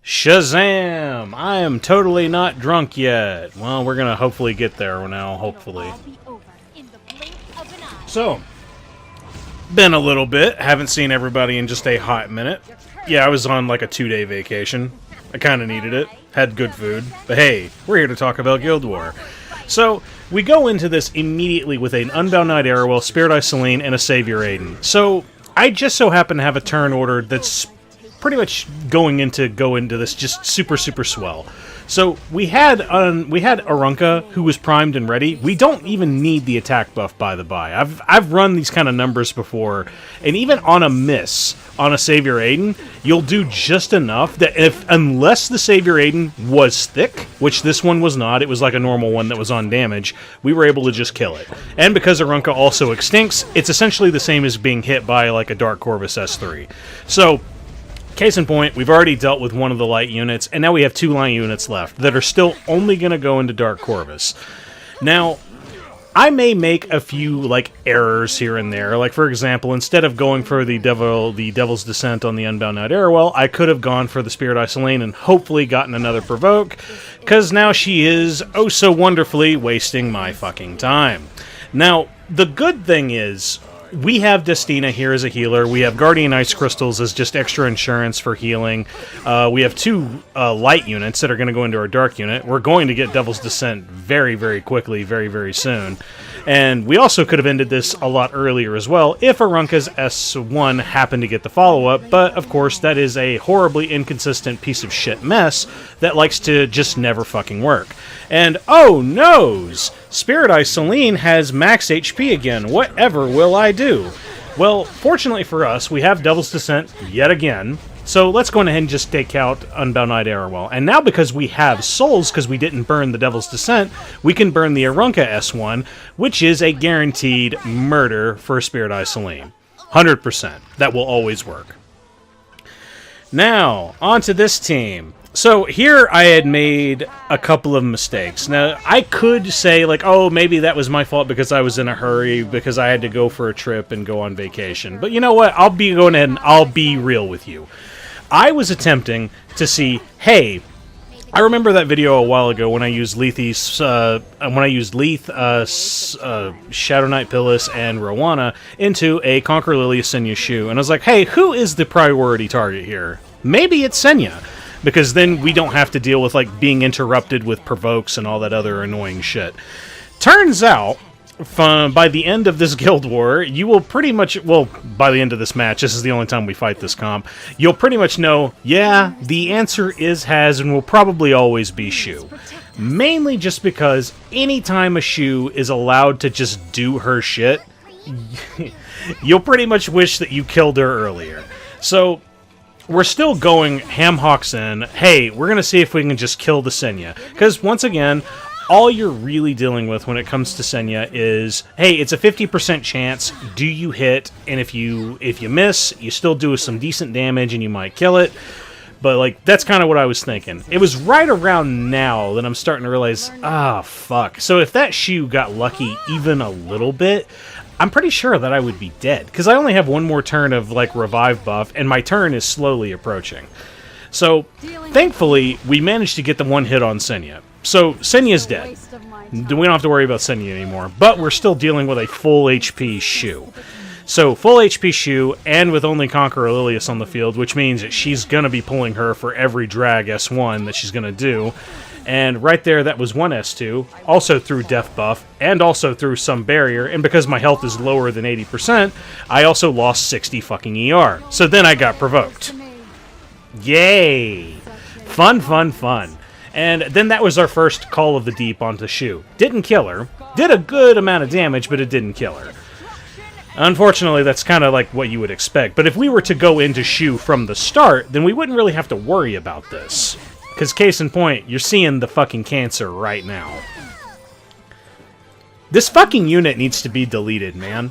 Shazam! I am totally not drunk yet. Well, we're gonna hopefully get there now, hopefully. So, been a little bit. Haven't seen everybody in just a hot minute. Yeah, I was on like a 2-day vacation. I kinda needed it. Had good food. But hey, we're here to talk about Guild War. So, we go into this immediately with an Unbound Knight Arowell, Spirit Eye Celine, and a Savior Adin. So, I just so happen to have a turn order that's pretty much going into this just super swell. So we had Arunka, who was primed and ready. We don't even need the attack buff, by the by. I've run these kind of numbers before, and even on a miss on a Savior Adin, you'll do just enough that unless the Savior Adin was thick, which this one was not, it was like a normal one that was on damage, we were able to just kill it. And because Arunka also extincts, it's essentially the same as being hit by like a Dark Corvus S3. So, case in point, we've already dealt with one of the light units, and now we have 2 light units left that are still only going to go into Dark Corvus. Now, I may make a few, like, errors here and there. Like, for example, instead of going for the Devil's Descent on the Unbound Knight Arowell, I could have gone for the Spirit Eye Celine and hopefully gotten another provoke, because now she is, oh so wonderfully, wasting my fucking time. Now, the good thing is, we have Destina here as a healer. We have Guardian Ice Crystals as just extra insurance for healing. We have 2 light units that are going to go into our dark unit. We're going to get Devil's Descent very quickly, very soon. And we also could have ended this a lot earlier as well if Arunka's S1 happened to get the follow-up, but of course that is a horribly inconsistent piece of shit mess that likes to just never fucking work. And oh noes! Spirit Eye Celine has max HP again. Whatever will I do? Well, fortunately for us, we have Devil's Descent yet again. So let's go ahead and just take out Unbound Knight Arowell. And now because we have souls, because we didn't burn the Devil's Descent, we can burn the Arunka S1, which is a guaranteed murder for Spirit Eye Celine. 100%. That will always work. Now, onto this team. So here I had made a couple of mistakes. Now, I could say, like, oh, maybe that was my fault because I was in a hurry, because I had to go for a trip and go on vacation. But you know what? I'll be going ahead and I'll be real with you. I was attempting to see, hey, I remember that video a while ago when I used Lethe, Shadow Knight Pyllis, and Roana into a Conqueror, Lilias, Senya, Choux. And I was like, hey, who is the priority target here? Maybe it's Senya. Because then we don't have to deal with, like, being interrupted with provokes and all that other annoying shit. Turns out, by the end of this Guild War, you will pretty much, well, by the end of this match, this is the only time we fight this comp, you'll pretty much know, yeah, the answer has and will probably always be Choux. Mainly just because anytime a Choux is allowed to just do her shit, you'll pretty much wish that you killed her earlier. So, we're still going ham-hocks in, hey, we're going to see if we can just kill the Senya. Because, once again, all you're really dealing with when it comes to Senya is, hey, it's a 50% chance, do you hit, and if you miss, you still do some decent damage and you might kill it. But, like, that's kind of what I was thinking. It was right around now that I'm starting to realize, fuck. So if that Choux got lucky even a little bit, I'm pretty sure that I would be dead, because I only have one more turn of, like, revive buff, and my turn is slowly approaching. So, thankfully, we managed to get the one hit on Senya. So, Senya's dead. We don't have to worry about Senya anymore, but we're still dealing with a full HP Choux. So, full HP Choux, and with only Conqueror Lilias on the field, which means that she's going to be pulling her for every drag S1 that she's going to do. And right there, that was one S2, also through Death Buff, and also through some barrier, and because my health is lower than 80%, I also lost 60 fucking ER. So then I got provoked. Yay! Fun. And then that was our first Call of the Deep onto Choux. Didn't kill her. Did a good amount of damage, but it didn't kill her. Unfortunately, that's kind of like what you would expect. But if we were to go into Choux from the start, then we wouldn't really have to worry about this. Because case in point, you're seeing the fucking cancer right now. This fucking unit needs to be deleted, man.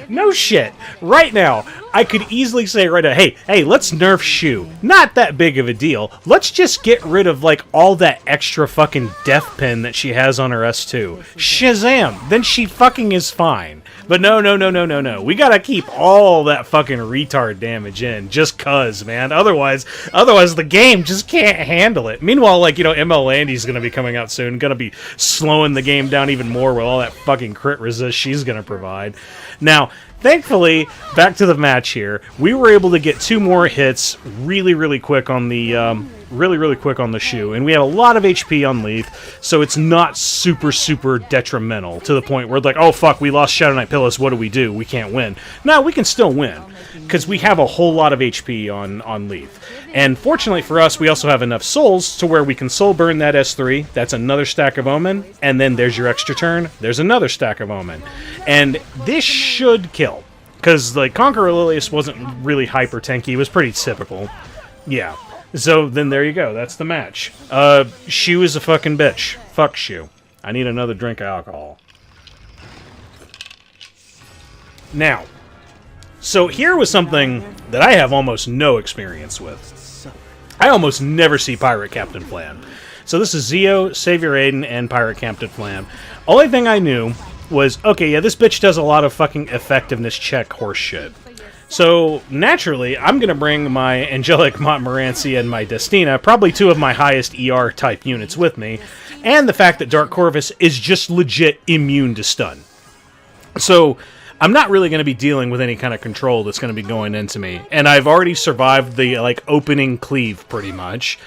No shit. Right now, I could easily say right now, hey, let's nerf Choux. Not that big of a deal. Let's just get rid of, like, all that extra fucking death pin that she has on her S2. Shazam! Then she fucking is fine. But no. We gotta keep all that fucking retard damage in, just cuz, man. Otherwise the game just can't handle it. Meanwhile, like, you know, ML Landy's gonna be coming out soon, gonna be slowing the game down even more with all that fucking crit resist she's gonna provide. Now, thankfully, back to the match here, we were able to get 2 more hits really quick on the really quick on the Choux, and we have a lot of HP on Lethe, so it's not super detrimental to the point where it's like, oh fuck, we lost Shadow Knight Pyllis, what do? We can't win. No, we can still win, because we have a whole lot of HP on Lethe. And fortunately for us, we also have enough souls to where we can soul burn that S3, that's another stack of Omen, and then there's your extra turn, there's another stack of Omen. And this should kill, because like Conqueror Lilias wasn't really hyper tanky, it was pretty typical. Yeah. So, then there you go. That's the match. Choux is a fucking bitch. Fuck Choux. I need another drink of alcohol. Now, so here was something that I have almost no experience with. I almost never see Pirate Captain Flan. So this is Zio, Savior Adin, and Pirate Captain Flan. Only thing I knew was, okay, yeah, this bitch does a lot of fucking effectiveness check horse shit. So, naturally, I'm going to bring my Angelic, Montmorancy, and my Destina, probably 2 of my highest ER-type units with me, and the fact that Dark Corvus is just legit immune to stun. So, I'm not really going to be dealing with any kind of control that's going to be going into me, and I've already survived the, like, opening cleave, pretty much.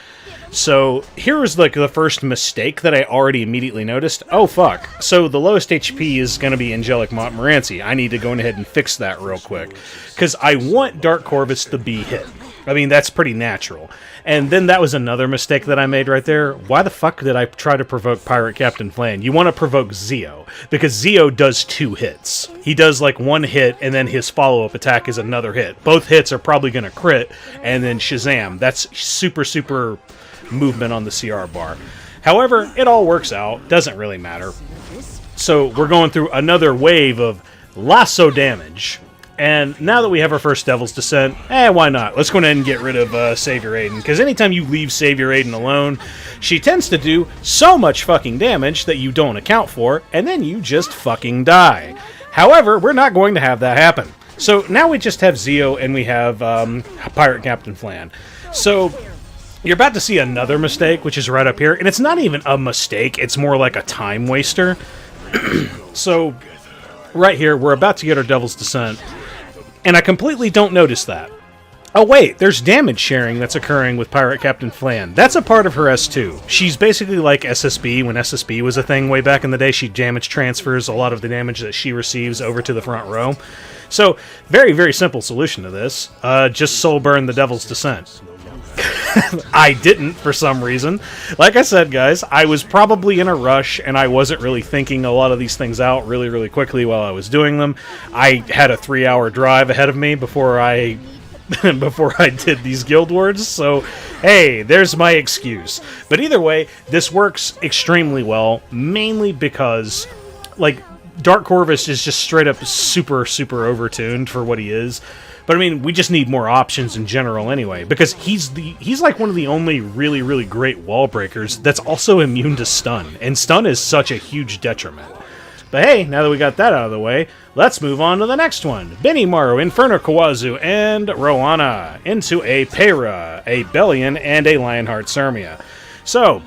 So, here was, like, the first mistake that I already immediately noticed. Oh, fuck. So, the lowest HP is going to be Angelic Montmorancy. I need to go ahead and fix that real quick. Because I want Dark Corvus to be hit. I mean, that's pretty natural. And then that was another mistake that I made right there. Why the fuck did I try to provoke Pirate Captain Flan? You want to provoke Zio. Because Zio does 2 hits. He does, like, 1 hit, and then his follow-up attack is another hit. Both hits are probably going to crit, and then Shazam. That's super movement on the CR bar. However, it all works out. Doesn't really matter. So we're going through another wave of lasso damage. And now that we have our first Devil's Descent, why not? Let's go ahead and get rid of Savior Adin. Because anytime you leave Savior Adin alone, she tends to do so much fucking damage that you don't account for, and then you just fucking die. However, we're not going to have that happen. So now we just have Zio and we have Pirate Captain Flan. So you're about to see another mistake, which is right up here. And it's not even a mistake. It's more like a time waster. So, right here, we're about to get our Devil's Descent. And I completely don't notice that. Oh, wait, there's damage sharing that's occurring with Pirate Captain Flan. That's a part of her S2. She's basically like SSB. When SSB was a thing way back in the day, she damage transfers a lot of the damage that she receives over to the front row. So, very simple solution to this. Just soul burn the Devil's Descent. I didn't, for some reason. Like I said, guys, I was probably in a rush, and I wasn't really thinking a lot of these things out really quickly while I was doing them. I had a 3-hour drive ahead of me before I did these guild wars, so hey, there's my excuse. But either way, this works extremely well, mainly because, like, Dark Corvus is just straight up super overtuned for what he is. But I mean, we just need more options in general anyway, because he's like one of the only really great wall breakers that's also immune to stun, and stun is such a huge detriment. But hey, now that we got that out of the way, let's move on to the next one. Benimaru, Inferno, Khawazu, and Roana into a Peira, a Belian, and a Lionheart Cermia. So,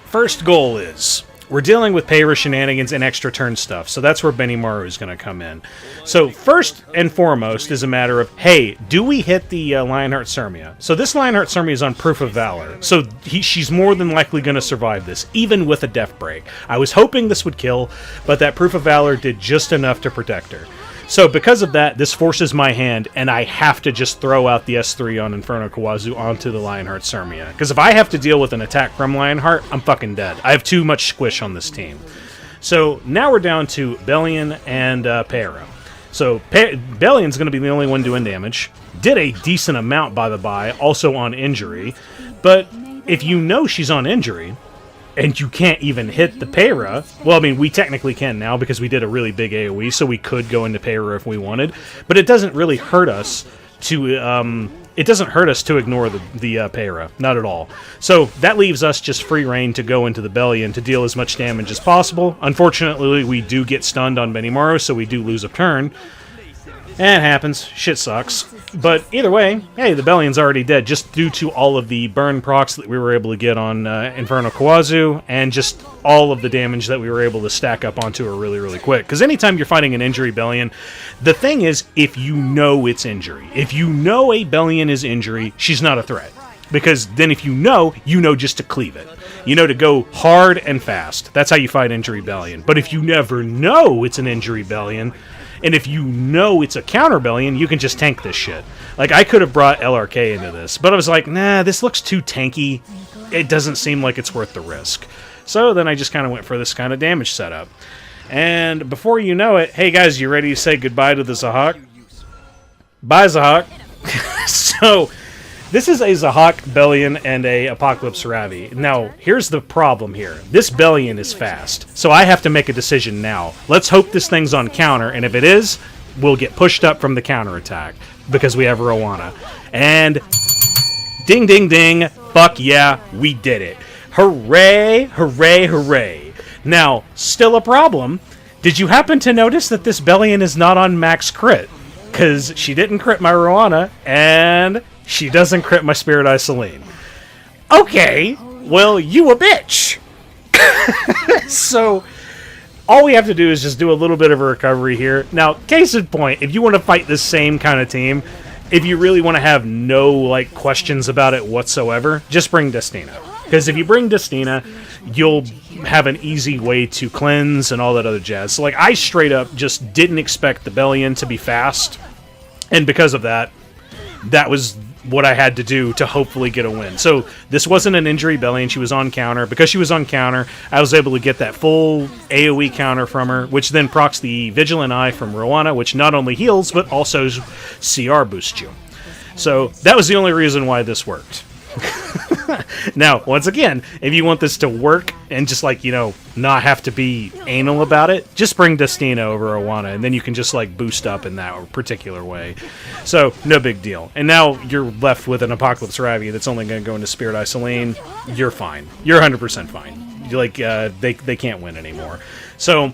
first goal is, we're dealing with Peira shenanigans and extra turn stuff, so that's where Benimaru is going to come in. So first and foremost is a matter of, hey, do we hit the Lionheart Cermia? So this Lionheart Cermia is on Proof of Valor, so she's more than likely going to survive this, even with a Death Break. I was hoping this would kill, but that Proof of Valor did just enough to protect her. So because of that, this forces my hand, and I have to just throw out the S3 on Inferno Khawazu onto the Lionheart Cermia. Because if I have to deal with an attack from Lionheart, I'm fucking dead. I have too much squish on this team. So now we're down to Belian and Peira. So Belian's going to be the only one doing damage. Did a decent amount, by the by, also on injury. But if you know she's on injury, and you can't even hit the Peira, well, I mean, we technically can now because we did a really big AoE, so we could go into Peira if we wanted, but it doesn't really hurt us to it doesn't hurt us to ignore the Peira. Not at all. So that leaves us just free reign to go into the Belian to deal as much damage as possible. Unfortunately, we do get stunned on Benimaru, so we do lose a turn. And it happens. Shit sucks. But either way, hey, the Belian's already dead, just due to all of the burn procs that we were able to get on Inferno Khawazu, and just all of the damage that we were able to stack up onto her really, really quick. Because anytime you're fighting an injury Belian, the thing is, if you know it's injury. If you know a Belian is injury, she's not a threat. Because then if you know just to cleave it. You know to go hard and fast. That's how you fight injury Belian. But if you never know it's an injury Belian, and if you know it's a counter Belian, you can just tank this shit. Like, I could have brought LRK into this, but I was like, nah, this looks too tanky. It doesn't seem like it's worth the risk. So then I just kind of went for this kind of damage setup. And before you know it, hey guys, you ready to say goodbye to the Zahhak? Bye, Zahhak. So, this is a Zahhak, Belian, and a Apocalypse Ravi. Now, here's the problem here. This Belian is fast, so I have to make a decision now. Let's hope this thing's on counter, and if it is, we'll get pushed up from the counter attack, because we have Roana. And ding, ding, ding, fuck yeah, we did it. Hooray, hooray, hooray. Now, still a problem. Did you happen to notice that this Belian is not on max crit? Because she didn't crit my Roana, and she doesn't crit my Spirit Eye Celine. Okay, well, you a bitch. So, all we have to do is just do a little bit of a recovery here. Now, case in point, if you want to fight this same kind of team, if you really want to have no, like, questions about it whatsoever, just bring Destina. Because if you bring Destina, you'll have an easy way to cleanse and all that other jazz. So, like, I straight up just didn't expect the Belian to be fast. And because of that, that was what I had to do to hopefully get a win. So this wasn't an injury Belian. She was on counter. Because she was on counter, I was able to get that full AoE counter from her, which then procs the Vigilant Eye from Roana, which not only heals, but also CR boosts you. So that was the only reason why this worked. Now, once again, if you want this to work and just, like, you know, not have to be anal about it, just bring Destina over Roana, and then you can just, like, boost up in that particular way. So, no big deal. And now you're left with an Apocalypse Ravi that's only going to go into Spirit Eye Celine. You're fine. You're 100% fine. You're like, they can't win anymore. So,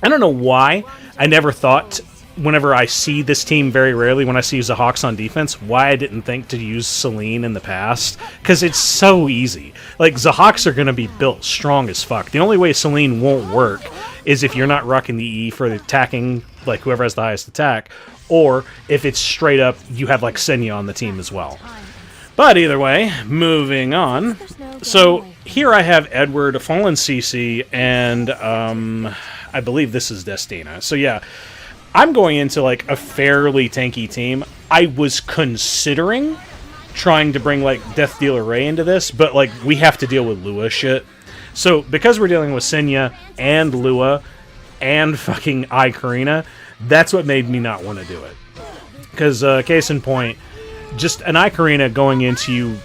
I don't know why I never thought, whenever I see this team very rarely, when I see Zahhaks on defense, why I didn't think to use Celine in the past. Because it's so easy. Like, Zahhaks are going to be built strong as fuck. The only way Celine won't work is if you're not rocking the E for the attacking, like whoever has the highest attack, or if it's straight up, you have like Senya on the team as well. But either way, moving on. So, here I have Edward, Fallen CC, and I believe this is Destina. So yeah, I'm going into, like, a fairly tanky team. I was considering trying to bring, like, Death Dealer Ray into this, but, like, we have to deal with Lua shit. So, because we're dealing with Senya and Lua and fucking ae-KARINA, that's what made me not want to do it. Because, case in point, just an ae-KARINA going into you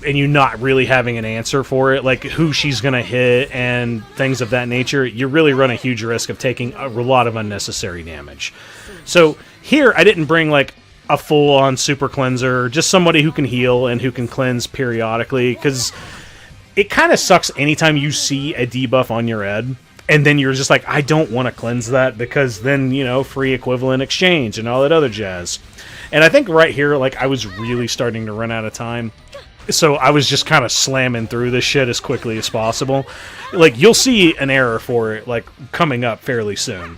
and you not really having an answer for it, like who she's going to hit and things of that nature, you really run a huge risk of taking a lot of unnecessary damage. So here, I didn't bring like a full-on super cleanser, just somebody who can heal and who can cleanse periodically, because it kind of sucks anytime you see a debuff on your Ed, and then you're just like, I don't want to cleanse that, because then, you know, free equivalent exchange and all that other jazz. And I think right here, like, I was really starting to run out of time. So I was just kind of slamming through this shit as quickly as possible. Like, you'll see an error for it, like, coming up fairly soon.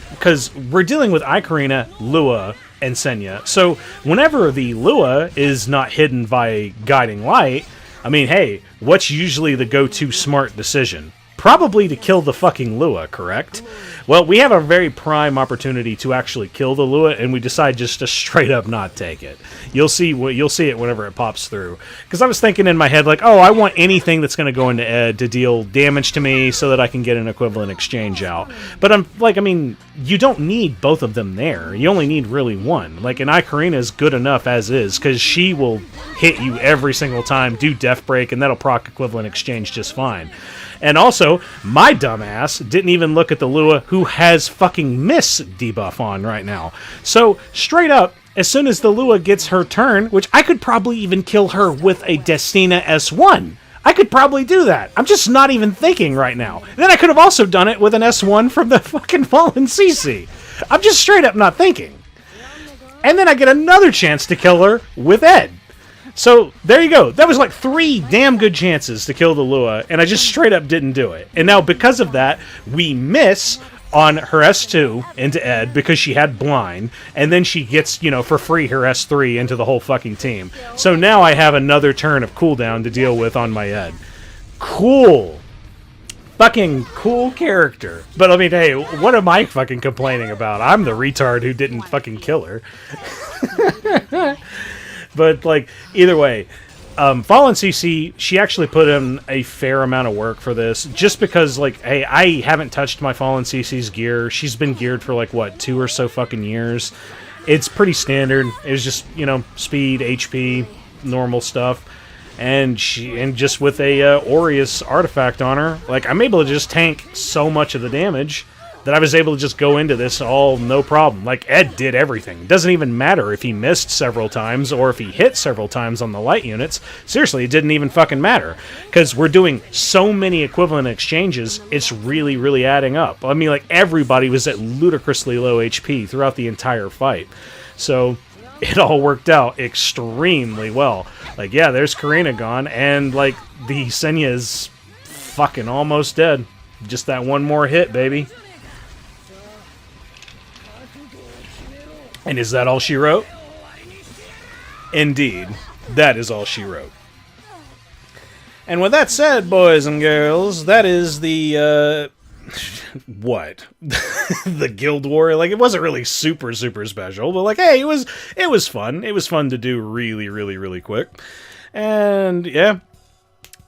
Because we're dealing with ae-KARINA, Lua, and Senya. So whenever the Lua is not hidden by Guiding Light, I mean, hey, what's usually the go-to smart decision? Probably to kill the fucking Lua, correct? Well, we have a very prime opportunity to actually kill the Lua, and we decide just to straight up not take it. You'll see it whenever it pops through. Because I was thinking in my head, like, oh, I want anything that's going to go into Ed to deal damage to me so that I can get an equivalent exchange out. But I'm like, I mean, you don't need both of them there. You only need really one. Like, an ae-KARINA is good enough as is, because she will hit you every single time, do Death Break, and that'll proc equivalent exchange just fine. And also, my dumbass didn't even look at the Lua, who has fucking Miss debuff on right now. So, straight up, as soon as the Lua gets her turn, which I could probably even kill her with a Destina S1. I could probably do that. I'm just not even thinking right now. Then I could have also done it with an S1 from the fucking Fallen CC. I'm just straight up not thinking. And then I get another chance to kill her with Ed. So, there you go. That was like 3 damn good chances to kill the Lua, and I just straight up didn't do it. And now, because of that, we miss on her S2 into Ed because she had blind, and then she gets, you know, for free her S3 into the whole fucking team. So now I have another turn of cooldown to deal with on my Ed. Cool. Fucking cool character. But I mean, hey, what am I fucking complaining about? I'm the retard who didn't fucking kill her. But, like, either way, Fallen CC, she actually put in a fair amount of work for this, just because, like, hey, I haven't touched my Fallen CC's gear. She's been geared for, like, what, 2 or so fucking years. It's pretty standard. It was just, you know, speed, HP, normal stuff. And just with a Aureus artifact on her, like, I'm able to just tank so much of the damage that I was able to just go into this all no problem. Like, Ed did everything. It doesn't even matter if he missed several times or if he hit several times on the light units. Seriously, it didn't even fucking matter. Because we're doing so many equivalent exchanges, it's really, really adding up. I mean, like, everybody was at ludicrously low HP throughout the entire fight. So it all worked out extremely well. Like, yeah, there's Karina gone, and, like, the Senya is fucking almost dead. Just that one more hit, baby. And is that all she wrote? Indeed, that is all she wrote. And with that said, boys and girls, that is the, what? The Guild War. Like, it wasn't really super, super special, but, like, hey, it was fun. It was fun to do really, really, really quick. And, yeah.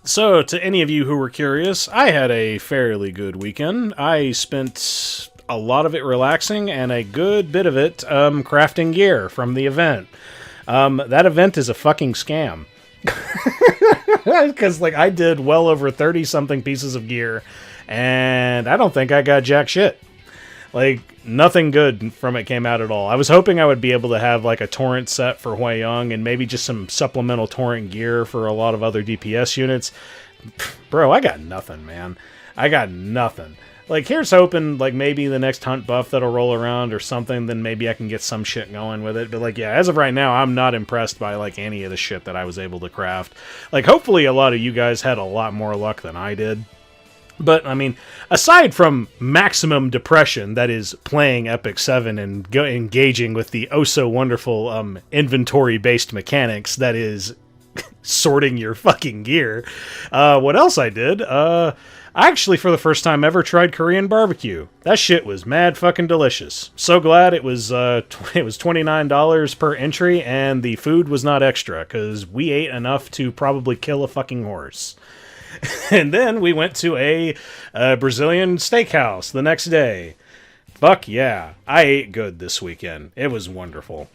So, to any of you who were curious, I had a fairly good weekend. I spent a lot of it relaxing, and a good bit of it crafting gear from the event. That event is a fucking scam. Because, like, I did well over 30-something pieces of gear, and I don't think I got jack shit. Like, nothing good from it came out at all. I was hoping I would be able to have, like, a torrent set for Huayong, and maybe just some supplemental torrent gear for a lot of other DPS units. Bro, I got nothing, man. I got nothing. Like, here's hoping, like, maybe the next hunt buff that'll roll around or something, then maybe I can get some shit going with it. But, like, yeah, as of right now, I'm not impressed by, like, any of the shit that I was able to craft. Like, hopefully a lot of you guys had a lot more luck than I did. But, I mean, aside from maximum depression, that is playing Epic 7 and engaging with the oh-so-wonderful inventory-based mechanics, that is sorting your fucking gear, what else I did? I actually, for the first time ever, tried Korean barbecue. That shit was mad fucking delicious. So glad it was $29 per entry, and the food was not extra, because we ate enough to probably kill a fucking horse. And then we went to a Brazilian steakhouse the next day. Fuck yeah. I ate good this weekend. It was wonderful.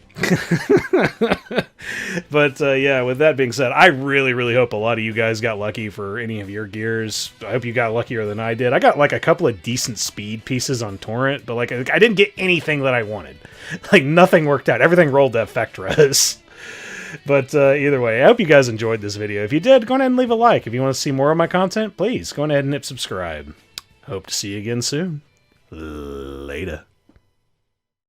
But, yeah, with that being said, I really, really hope a lot of you guys got lucky for any of your gears. I hope you got luckier than I did. I got, like, a couple of decent speed pieces on Torrent, but, like, I didn't get anything that I wanted. Like, nothing worked out. Everything rolled to Effectras. But either way, I hope you guys enjoyed this video. If you did, go ahead and leave a like. If you want to see more of my content, please go ahead and hit subscribe. Hope to see you again soon. Later.